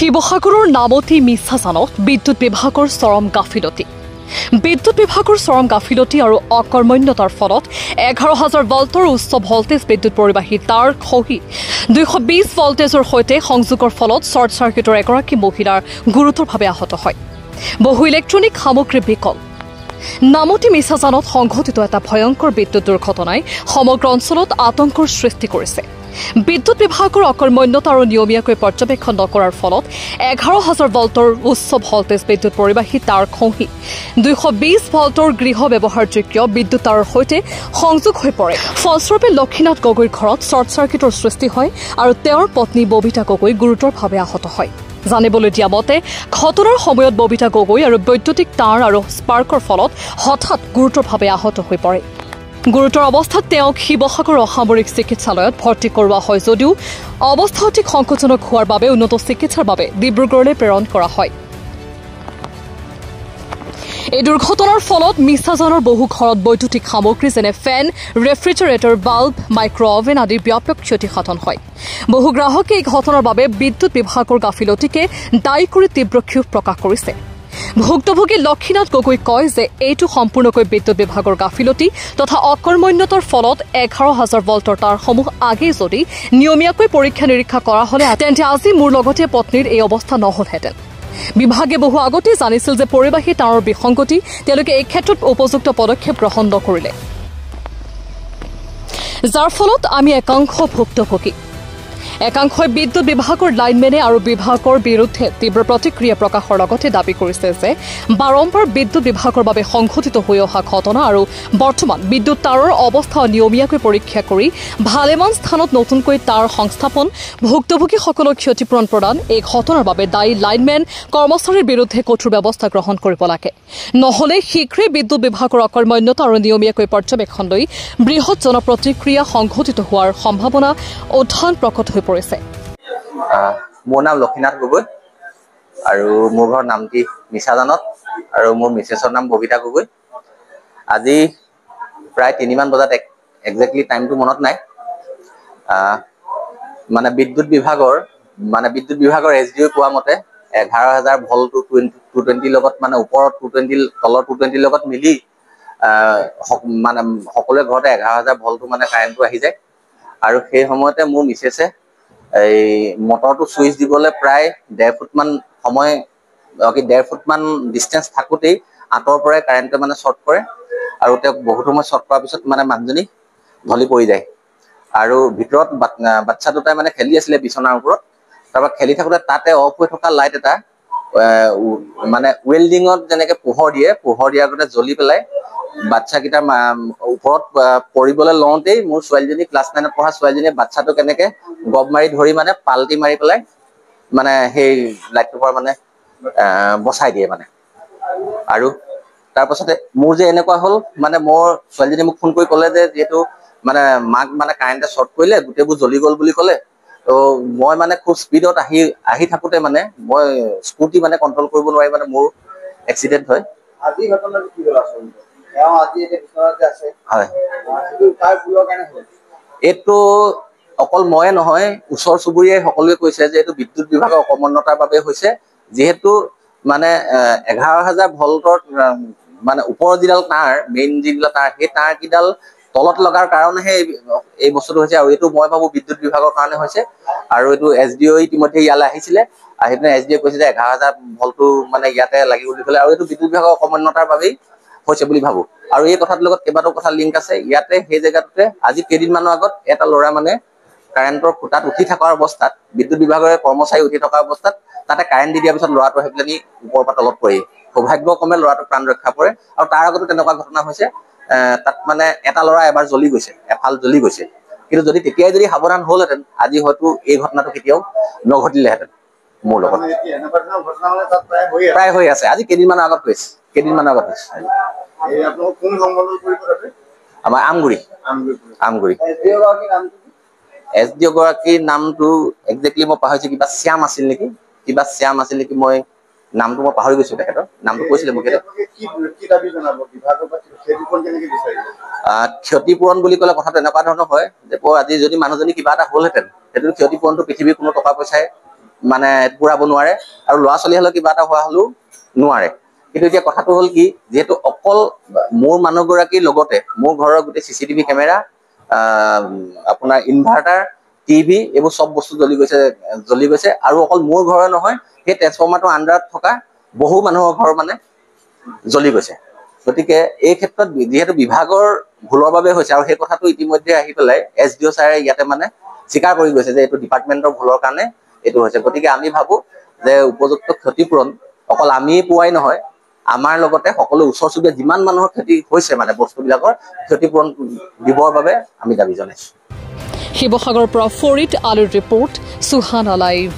শিৱসাগৰৰ নামতি মিছাজানত বিদ্যুৎ বিভাগৰ চৰম গাফিলতি। বিদ্যুৎ বিভাগৰ চৰম গাফিলতি আৰু অকৰ্মণ্যতাৰ ফলত 11,000 ভল্টৰ উচ্চ ভল্টেজ বিদ্যুৎ পৰিবাহী তাঁৰ খহি 220 ভল্টেজৰ সৈতে সংযোগৰ ফলত শ্বৰ্ট চাৰ্কিটৰ এগৰাকী মহিলাৰ গুৰুতৰভাৱে আহত হয়। বহু ইলেক্ট্ৰনিক সামগ্ৰী বিকল। নামতি মিছাজানত সংঘটিত এটা ভয়ংকৰ বিদ্যুৎ দুৰ্ঘটনাই সমগ্ৰ অঞ্চলত আতংকৰ সৃষ্টি কৰিছে। বিদ্যুৎ বিভাগৰ অকৰ্মণ্যতা আৰু নিয়মীয়াকৈ পৰ্যবেক্ষণ নকৰাৰ ফলত 11,000 ভল্টৰ উচ্চ ভল্টেজ বিদ্যুৎ পৰিবাহী তাঁৰ খহি 220 ভল্টৰ গৃহ ব্যৱহাৰযোগ্য বিদ্যুৎ তাঁৰৰ সৈতে সংযোগ হৈ পৰে। ফলস্বৰূপে লক্ষীনাথ গগৈৰ ঘৰত শ্বৰ্ট চাৰ্কিটৰ সৃষ্টি হয় আৰু তেওঁৰ পত্নী ববিতা গগৈ গুৰুতৰভাৱে আহত হয়। জানিবলৈ দিয়া মতে ঘটনাৰ সময়ত ববিতা গগৈ আৰু বৈদ্যুতিক তাঁৰ আৰু স্পাৰ্কৰ ফলত হঠাৎ গুৰুতৰভাৱে আহত হৈ পৰে। গুৰুতৰ অৱস্থাত তেওঁক শিৱসাগৰ অসামৰিক চিকিৎসালয়ত ভৰ্তি কৰোৱা হয় যদিও অৱস্থা অধিক সংকটজনক হোৱাৰ বাবে উন্নত চিকিৎসাৰ বাবে ডিব্ৰুগড়লৈ প্ৰেৰণ কৰা হয়। এই দুৰ্ঘটনাৰ ফলত মিছাজানৰ বহু ঘৰত বৈদ্যুতিক সামগ্ৰী যেনে ফেন, ৰেফ্ৰিজাৰেটৰ, বাল্ব, মাইক্ৰ অভেন আদিৰ ব্যাপক ক্ষতিসাধন হয়। বহু গ্ৰাহকে এই ঘটনাৰ বাবে বিদ্যুৎ বিভাগৰ গাফিলতিকে দায়ী কৰি তীব্ৰ ক্ষোভ প্ৰকাশ কৰিছে। ভুক্তভোগী লক্ষীনাথ গগৈ কয় যে এইটো সম্পূৰ্ণকৈ বিদ্যুৎ বিভাগৰ গাফিলতি তথা অকৰ্মণ্যতাৰ ফলত 11,000 ভল্টৰ তাঁৰসমূহ আগেয়ে যদি নিয়মীয়াকৈ পৰীক্ষা নিৰীক্ষা কৰা হলে তেন্তে আজি মোৰ লগতে পত্নীৰ এই অৱস্থা নহলহেঁতেন। বিভাগে বহু আগতেই জানিছিল যে পৰিবাহী তাঁৰৰ বিসংগতি, তেওঁলোকে এই ক্ষেত্ৰত উপযুক্ত পদক্ষেপ গ্ৰহণ নকৰিলে, যাৰ ফলত আমি একাংশ ভুক্তভোগী। একাংশই বিদ্যুৎ বিভাগৰ লাইনমেনে আৰু বিভাগৰ বিৰুদ্ধে তীব্ৰ প্ৰতিক্ৰিয়া প্ৰকাশৰ লগতে দাবী কৰিছে যে বাৰম্বাৰ বিদ্যুৎ বিভাগৰ বাবে সংঘটিত হৈ অহা ঘটনা আৰু বৰ্তমান বিদ্যুৎ তাঁৰৰ অৱস্থা নিয়মীয়াকৈ পৰীক্ষা কৰি ভালেমান স্থানত নতুনকৈ তাঁৰ সংস্থাপন, ভুক্তভোগীসকলক ক্ষতিপূৰণ প্ৰদান, এই ঘটনাৰ বাবে দায়ী লাইনমেন কৰ্মচাৰীৰ বিৰুদ্ধে কঠোৰ ব্যৱস্থা গ্ৰহণ কৰিব লাগে। নহলে শীঘ্ৰেই বিদ্যুৎ বিভাগৰ অকৰ্মণ্যতা আৰু নিয়মীয়াকৈ পৰ্যবেক্ষণ লৈ বৃহৎ জনপ্ৰতিক্ৰিয়া সংঘটিত হোৱাৰ সম্ভাৱনা উত্থান প্ৰকট হৈ পৰিছে। মোৰ নাম লক্ষীনাথ গগৈ আৰু মোৰ ঘৰ নামতি মিছাজানত আৰু মোৰ মিছেছৰ নাম ববিতা গগৈ। আজি প্ৰায় 3 মান বজাত একজেক্টলি টাইমটো মনত নাই, মানে বিদ্যুৎ বিভাগৰ SDO কোৱা মতে 11,000 ভল্ট 220 লগত মানে ওপৰত 220 তলৰ 220 লগত মিলি মানে সকলোৰে ঘৰতে 11,000 ভল্ট মানে কাৰেণ্টটো আহি যায়। আৰু সেই সময়তে মোৰ মিছেছে এই মটৰটো চুইচ দিবলৈ প্ৰায় 1.5 ফুট মান সময় 1.5 ফুট মান ডিষ্টেঞ্চ থাকোঁতেই আঁতৰ পৰাই কাৰেণ্টে মানে শ্বৰ্ট কৰে আৰু তেওঁক বহুত সময় শ্বৰ্ট কৰাৰ পিছত মানে মানুহজনী ঢলি পৰি যায়। আৰু ভিতৰত বাচ্চা দুটাই মানে খেলি আছিলে বিচনাৰ ওপৰত। তাৰপৰা খেলি থাকোঁতে তাতে অফ হৈ থকা লাইট এটা মানে ৱেল্ডিঙত যেনেকে পোহৰ দিয়াৰ আগতে জ্বলি পেলাই বাচ্চাকেইটাৰ ওপৰত পৰিবলৈ লওঁতেই মোৰ ছোৱালীজনী ক্লাছ 9ত পঢ়া ছোৱালীজনীয়ে বাচ্চাটো কেনেকে গব মাৰি ধৰি মানে পাল্টি মাৰি পেলাই মানে সেই লাইটটোৰ পৰা মানে বচাই দিয়ে মানে। আৰু তাৰপাছতে মোৰ যে এনেকুৱা হ'ল মানে মোৰ ছোৱালীজনী মোক ফোন কৰি ক'লে যে যিহেতু মানে মাক মানে কাৰেণ্টে শ্বৰ্ট কৰিলে, গোটেইবোৰ জ্বলি গ'ল বুলি ক'লে। তো মই মানে খুব স্পীডত আহি থাকোঁতে মানে মই স্কুটি মানে কণ্ট্ৰল কৰিব নোৱাৰি মানে মোৰ এক্সিডেণ্ট হয়। আজি ঘটনাটো কি হ'ল আচলতে? আজি এতিয়া বিচনাতে আছে। হয়, সেইটো তাৰ ভুলৰ কাৰণে হ'ল। এইটো অকল ময়ে নহয়, ওচৰ চুবুৰীয়াই সকলোৱে কৈছে যে এইটো বিদ্যুৎ বিভাগৰ অকৰ্মণ্যতাৰ বাবে হৈছে। যিহেতু মানে 11,000 ভল্টৰ মানে ওপৰৰ যিডাল তাঁৰ, মেইন যিবিলাক তাঁৰ, সেই তাঁৰ কেইডাল তলত লগাৰ কাৰণেহে এই বস্তুটো হৈছে। আৰু এইটো মই ভাবোঁ বিদ্যুৎ বিভাগৰ কাৰণে হৈছে। আৰু এইটো SDO ইতিমধ্যে ইয়ালৈ আহিছিলে, আহি পিনে SDO কৈছে যে 11,000 ভল্টটো মানে ইয়াতে লাগিব বুলি ক'লে। আৰু এইটো বিদ্যুৎ বিভাগৰ অকৰ্মণ্যতাৰ বাবেই হৈছে বুলি ভাবোঁ। আৰু এই কথাটোৰ লগত কেইবাটাও কথা লিংক আছে। ইয়াতে সেই জেগাটোতে আজি কেইদিনমানৰ আগত এটা ল'ৰা মানে কাৰেণ্টৰ খুঁটাত উঠি থকা অৱস্থাত, বিদ্যুৎ বিভাগৰে কৰ্মচাৰী উঠি থকা অৱস্থাত তাতে কাৰেণ্ট দি দিয়াৰ পিছত ল'ৰাটো আহি পেলাই ওপৰৰ পৰা তলত পৰে। সৌভাগ্যক্ৰমে ল'ৰাটোৰ প্ৰাণ ৰক্ষা পৰে। আৰু তাৰ আগতো তেনেকুৱা ঘটনা হৈছে। তাত মানে এটা ল'ৰা এবাৰ এফাল জ্বলি গৈছে। কিন্তু তেতিয়াই যদি সাৱধান হ'লহেঁতেন আজি হয়তো এই ঘটনাটো কেতিয়াও নঘটিলেহেঁতেন মোৰ লগত। প্ৰায় হৈ আছে, আজি কেইদিনমানৰ আগত হৈছে। আমাৰ আমগুৰি। SDO গৰাকীৰ নামটো একজেক্টলি মই পাহৰিছোঁ, কিবা শ্যাম আছিল নেকি, মই নামটো মই পাহৰি গৈছোঁ। তেখেতৰ নামটো কৈছিলে মোক। ক্ষতিপূৰণ বুলি ক'লে কথাটো এনেকুৱা ধৰণৰ হয় যে আজি যদি মানুহজনী কিবা এটা হ'লহেঁতেন, সেইটো ক্ষতিপূৰণটো পৃথিৱীৰ কোনো টকা পইচাই মানে পুৰাব নোৱাৰে আৰু ল'ৰা ছোৱালী হ'লেও কিবা এটা হোৱা হ'লেও নোৱাৰে কিন্তু এতিয়া কথাটো হ'ল কি যেহেতু অকল মোৰ মানুহগৰাকীৰ লগতে মোৰ ঘৰৰ গোটেই চিচিটিভি কেমেৰা আপোনাৰ ইনভাৰ্টাৰ টিভি এইবোৰ সব বস্তু জ্বলি গৈছে আৰু অকল মোৰ ঘৰৰ নহয় সেই ট্ৰেন্সফৰ্মাৰটো আণ্ডাৰত থকা বহু মানুহৰ ঘৰ মানে জ্বলি গৈছে গতিকে এই ক্ষেত্ৰত যেহেতু বিভাগৰ ভুলৰ বাবে হৈছে আৰু সেই কথাটো ইতিমধ্যে আহি পেলাই SDO ছাৰে ইয়াতে মানে স্বীকাৰ কৰি গৈছে যে এইটো ডিপাৰ্টমেণ্টৰ ভুলৰ কাৰণে এইটো হৈছে গতিকে আমি ভাবো যে উপযুক্ত ক্ষতিপূৰণ অকল আমি পোৱাই নহয় আমাৰ লগতে সকলো ওচৰ চুবুৰীয়া যিমান মানুহৰ ক্ষতি হৈছে মানে বস্তুবিলাকৰ ক্ষতিপূৰণ দিবৰ বাবে আমি দাবী জনাইছো শিৱসাগৰৰ পৰা ফৰিদ আলীৰ ৰিপৰ্ট সুহানা লাইভ